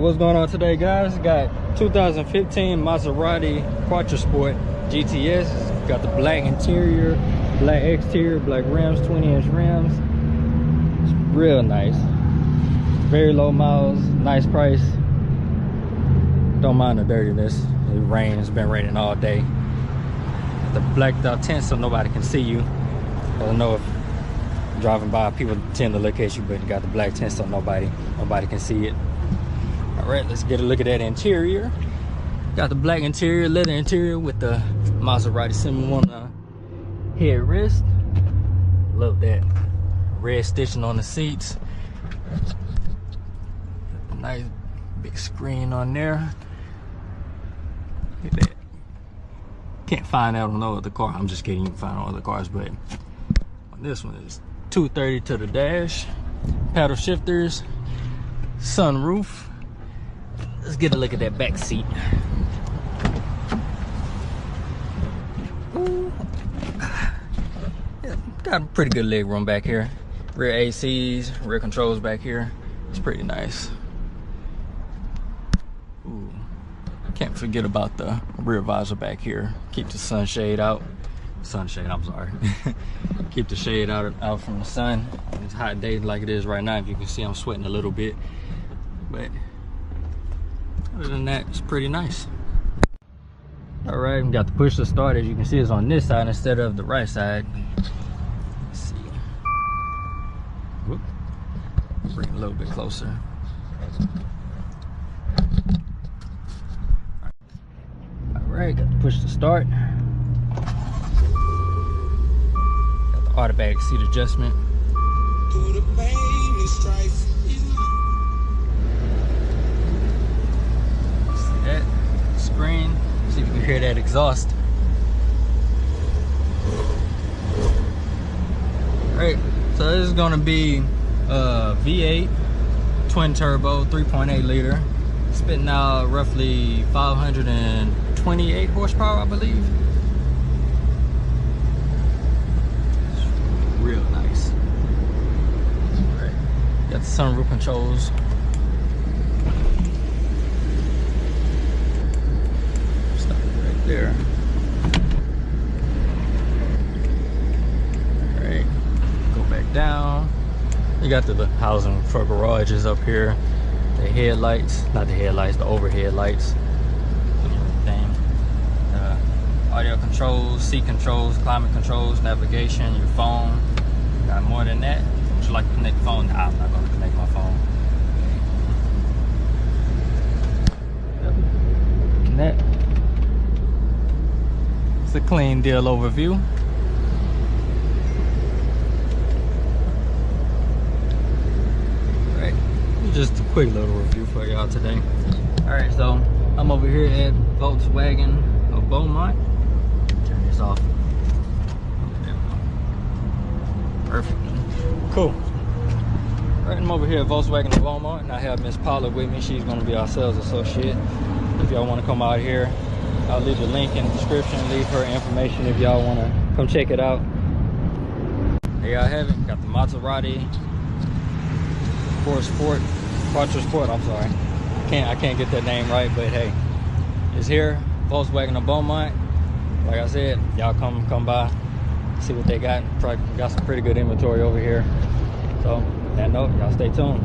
what's going on today, guys? Got 2015 Maserati quattroporte GTS. Got the black interior, black exterior, black rims, 20-inch rims. It's real nice. Very low miles, nice price. Don't mind the dirtiness. It rains, it's been raining all day. The blacked out tint so nobody can see you. I don't know if driving by people tend to look at you, but you got the black tint so nobody can see it. All right, let's get a look at that interior. Got the black interior, leather interior with the Maserati symbol on the headrest. Love that red stitching on the seats. Got a nice big screen on there. Look at that. Can't find that on no other car. I'm just kidding, you can find on other cars, but on this one is 230 to the dash, paddle shifters, sunroof. Let's get a look at that back seat. Yeah, got a pretty good leg room back here. Rear ACs, rear controls back here. It's pretty nice. Ooh. Can't forget about the rear visor back here. Keep the sunshade out. Sunshade, I'm sorry. Keep the shade out from the sun. It's a hot day like it is right now. If you can see, I'm sweating a little bit. But other than that, it's pretty nice. All right, we got the push to start. As you can see, it's on this side instead of the right side. Let's see. Whoop. Bring it a little bit closer. All right, got the push to start. Got the automatic seat adjustment. Screen, see if you can hear that exhaust. Alright, so this is gonna be V8 twin turbo 3.8 liter, spitting out roughly 528 horsepower, I believe. It's real nice. Alright, got the sunroof controls. There. All right, go back down. You got the housing for garages up here. The headlights, not the headlights, the overhead lights. Everything. Audio controls, seat controls, climate controls, navigation, your phone. Got more than that. Would you like to connect the phone? Nah, I'm not going to connect my phone. Yep. Connect. A clean deal overview. All right, just a quick little review for y'all today. All right, so I'm over here at Volkswagen of Beaumont. Turn this off. There we go. Perfect. Cool. All right, I'm over here at Volkswagen of Beaumont, and I have Miss Paula with me. She's going to be our sales associate. If y'all want to come out here, I'll leave the link in the description, leave her information if y'all want to come check it out. There y'all have it. Got the Maserati quattroporte, I'm sorry. I can't get that name right, but hey, it's here. Volkswagen of Beaumont. Like I said, y'all come by, see what they got. Probably got some pretty good inventory over here. So, on that note, y'all stay tuned.